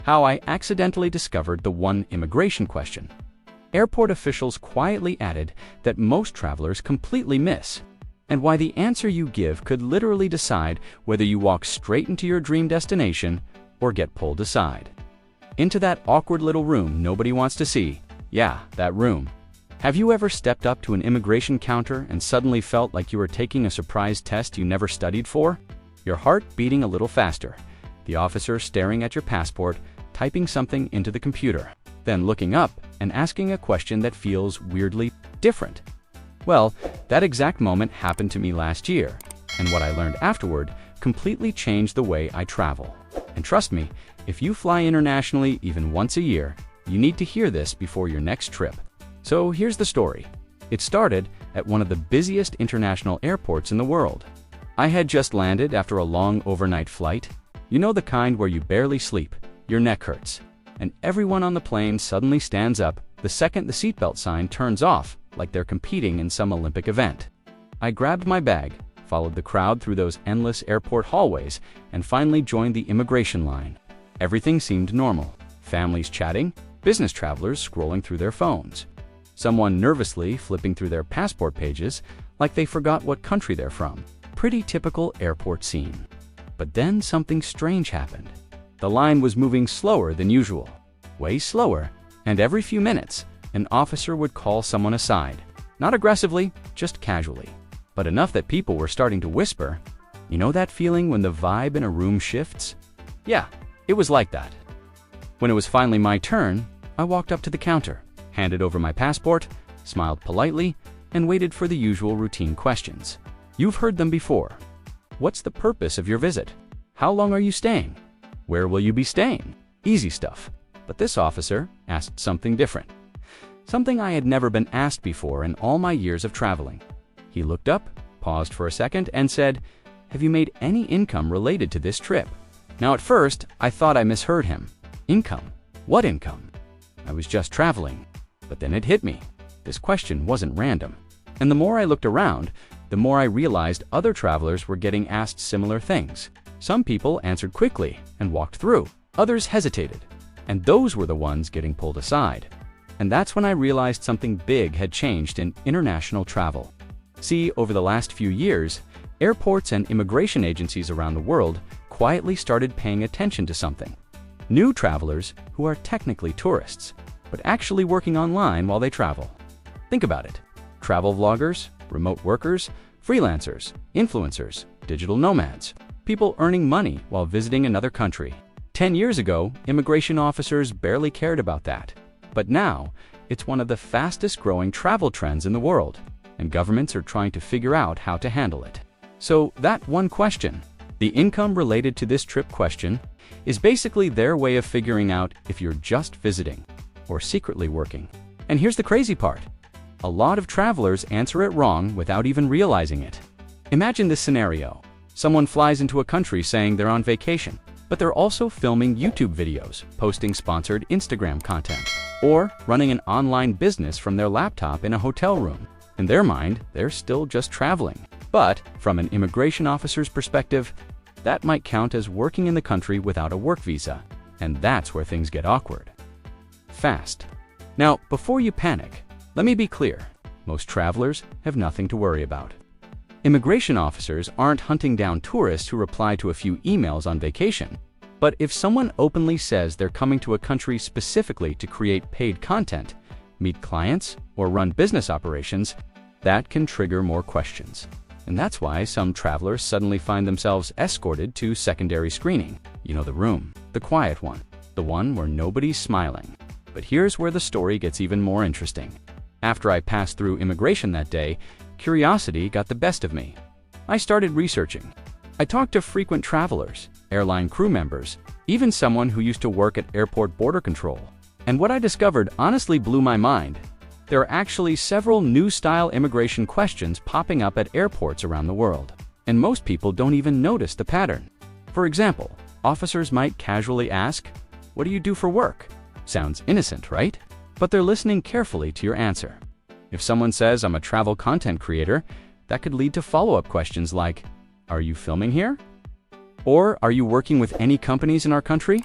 How I accidentally discovered the one immigration question. Airport officials quietly added that most travelers completely miss, and why the answer you give could literally decide whether you walk straight into your dream destination or get pulled aside. Into that awkward little room nobody wants to see. Yeah, that room. Have you ever stepped up to an immigration counter and suddenly felt like you were taking a surprise test you never studied for? Your heart beating a little faster, the officer staring at your passport, typing something into the computer, then looking up and asking a question that feels weirdly different. Well, that exact moment happened to me last year, and what I learned afterward completely changed the way I travel. And trust me, if you fly internationally even once a year, you need to hear this before your next trip. So here's the story. It started at one of the busiest international airports in the world. I had just landed after a long overnight flight. You know, the kind where you barely sleep, your neck hurts, and everyone on the plane suddenly stands up the second the seatbelt sign turns off, like they're competing in some Olympic event. I grabbed my bag, followed the crowd through those endless airport hallways, and finally joined the immigration line. Everything seemed normal. Families chatting, business travelers scrolling through their phones, someone nervously flipping through their passport pages like they forgot what country they're from. Pretty typical airport scene. But then something strange happened. The line was moving slower than usual, way slower, and every few minutes, an officer would call someone aside. Not aggressively, just casually, but enough that people were starting to whisper. You know that feeling when the vibe in a room shifts? Yeah, it was like that. When it was finally my turn, I walked up to the counter, handed over my passport, smiled politely, and waited for the usual routine questions. You've heard them before. What's the purpose of your visit? How long are you staying? Where will you be staying? Easy stuff. But this officer asked something different. Something I had never been asked before in all my years of traveling. He looked up, paused for a second, and said, "Have you made any income related to this trip?" Now at first, I thought I misheard him. Income? What income? I was just traveling. But then it hit me. This question wasn't random. And the more I looked around, the more I realized other travelers were getting asked similar things. Some people answered quickly and walked through. Others hesitated. And those were the ones getting pulled aside. And that's when I realized something big had changed in international travel. See, over the last few years, airports and immigration agencies around the world quietly started paying attention to something. New travelers who are technically tourists, but actually working online while they travel. Think about it. Travel vloggers, remote workers, freelancers, influencers, digital nomads, people earning money while visiting another country. 10 years ago, immigration officers barely cared about that. But now, it's one of the fastest growing travel trends in the world, and governments are trying to figure out how to handle it. So that one question, the income related to this trip question, is basically their way of figuring out if you're just visiting or secretly working. And here's the crazy part. A lot of travelers answer it wrong without even realizing it. Imagine this scenario. Someone flies into a country saying they're on vacation, but they're also filming YouTube videos, posting sponsored Instagram content, or running an online business from their laptop in a hotel room. In their mind, they're still just traveling. But from an immigration officer's perspective, that might count as working in the country without a work visa, and that's where things get awkward. Fast. Now, before you panic, let me be clear. Most travelers have nothing to worry about. Immigration officers aren't hunting down tourists who reply to a few emails on vacation. But if someone openly says they're coming to a country specifically to create paid content, meet clients, or run business operations, that can trigger more questions. And that's why some travelers suddenly find themselves escorted to secondary screening. You know, the room, the quiet one, the one where nobody's smiling. But here's where the story gets even more interesting. After I passed through immigration that day, curiosity got the best of me. I started researching. I talked to frequent travelers, airline crew members, even someone who used to work at airport border control. And what I discovered honestly blew my mind. There are actually several new-style immigration questions popping up at airports around the world. And most people don't even notice the pattern. For example, officers might casually ask, "What do you do for work?" Sounds innocent, right? But they're listening carefully to your answer. If someone says, "I'm a travel content creator," that could lead to follow-up questions like, "Are you filming here?" Or, "Are you working with any companies in our country?"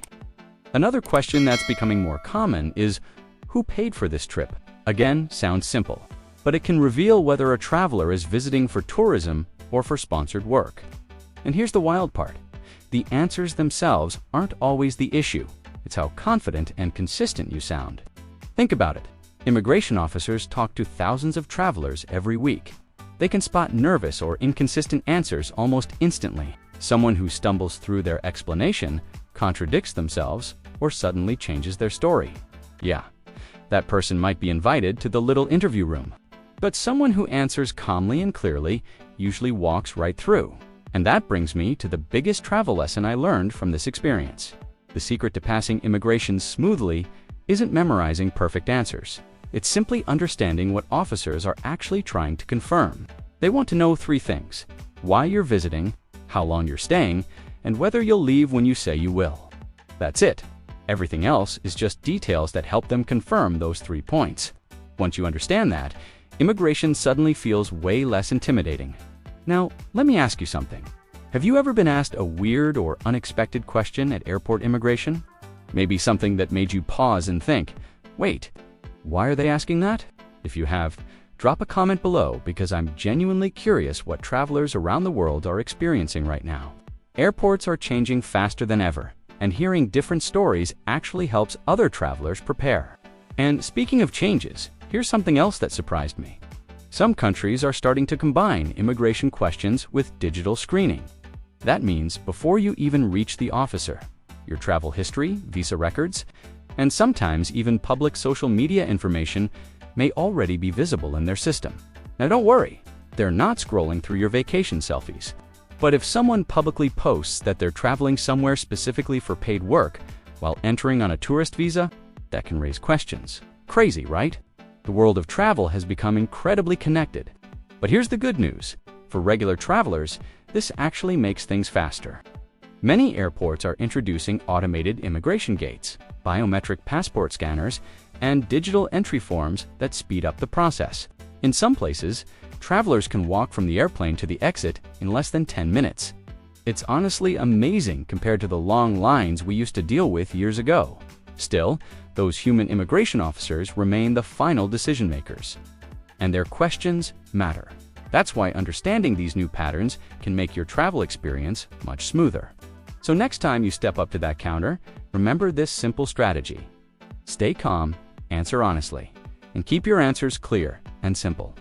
Another question that's becoming more common is, who paid for this trip? Again, sounds simple, but it can reveal whether a traveler is visiting for tourism or for sponsored work. And here's the wild part. The answers themselves aren't always the issue. It's how confident and consistent you sound. Think about it. Immigration officers talk to thousands of travelers every week. They can spot nervous or inconsistent answers almost instantly. Someone who stumbles through their explanation, contradicts themselves, or suddenly changes their story. Yeah, that person might be invited to the little interview room. But someone who answers calmly and clearly usually walks right through. And that brings me to the biggest travel lesson I learned from this experience. The secret to passing immigration smoothly isn't memorizing perfect answers. It's simply understanding what officers are actually trying to confirm. They want to know three things: why you're visiting, how long you're staying, and whether you'll leave when you say you will. That's it. Everything else is just details that help them confirm those 3 points. Once you understand that, immigration suddenly feels way less intimidating. Now, let me ask you something. Have you ever been asked a weird or unexpected question at airport immigration? Maybe something that made you pause and think, wait, why are they asking that? If you have, drop a comment below because I'm genuinely curious what travelers around the world are experiencing right now. Airports are changing faster than ever, and hearing different stories actually helps other travelers prepare. And speaking of changes, here's something else that surprised me. Some countries are starting to combine immigration questions with digital screening. That means before you even reach the officer, your travel history, visa records, and sometimes even public social media information may already be visible in their system. Now don't worry, they're not scrolling through your vacation selfies. But if someone publicly posts that they're traveling somewhere specifically for paid work while entering on a tourist visa, that can raise questions. Crazy, right? The world of travel has become incredibly connected. But here's the good news. For regular travelers, this actually makes things faster. Many airports are introducing automated immigration gates, biometric passport scanners, and digital entry forms that speed up the process. In some places, travelers can walk from the airplane to the exit in less than 10 minutes. It's honestly amazing compared to the long lines we used to deal with years ago. Still, those human immigration officers remain the final decision makers. And their questions matter. That's why understanding these new patterns can make your travel experience much smoother. So next time you step up to that counter, remember this simple strategy. Stay calm, answer honestly, and keep your answers clear and simple.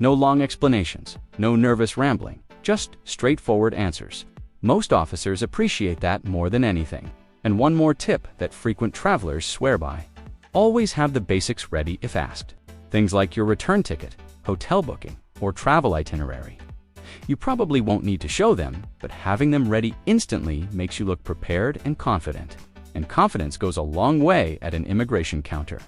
No long explanations, no nervous rambling, just straightforward answers. Most officers appreciate that more than anything. And one more tip that frequent travelers swear by. Always have the basics ready if asked. Things like your return ticket, hotel booking, or travel itinerary. You probably won't need to show them, but having them ready instantly makes you look prepared and confident. And confidence goes a long way at an immigration counter.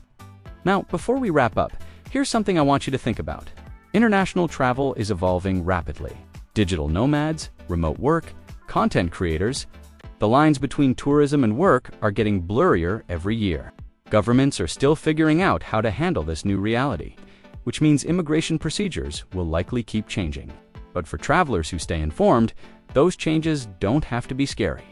Now, before we wrap up, here's something I want you to think about. International travel is evolving rapidly. Digital nomads, remote work, content creators, the lines between tourism and work are getting blurrier every year. Governments are still figuring out how to handle this new reality, which means immigration procedures will likely keep changing. But for travelers who stay informed, those changes don't have to be scary.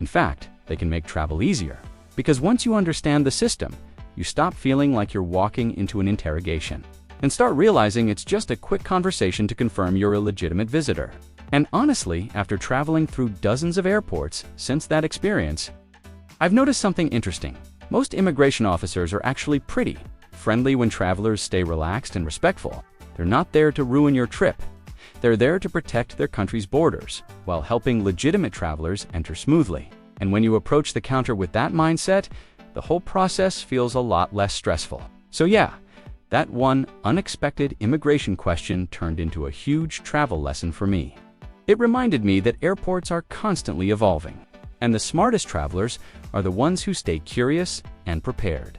In fact, they can make travel easier. Because once you understand the system, you stop feeling like you're walking into an interrogation and start realizing it's just a quick conversation to confirm you're a legitimate visitor. And honestly, after traveling through dozens of airports since that experience, I've noticed something interesting. Most immigration officers are actually pretty friendly when travelers stay relaxed and respectful. They're not there to ruin your trip. They're there to protect their country's borders while helping legitimate travelers enter smoothly. And when you approach the counter with that mindset, the whole process feels a lot less stressful. So yeah, that one unexpected immigration question turned into a huge travel lesson for me. It reminded me that airports are constantly evolving, and the smartest travelers are the ones who stay curious and prepared.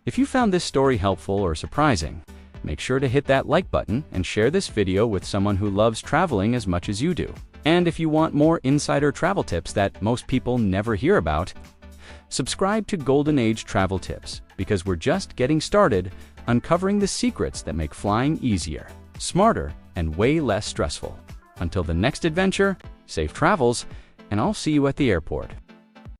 If you found this story helpful or surprising, make sure to hit that like button and share this video with someone who loves traveling as much as you do. And if you want more insider travel tips that most people never hear about, subscribe to Golden Age Travel Tips, because we're just getting started uncovering the secrets that make flying easier, smarter, and way less stressful. Until the next adventure, safe travels, and I'll see you at the airport.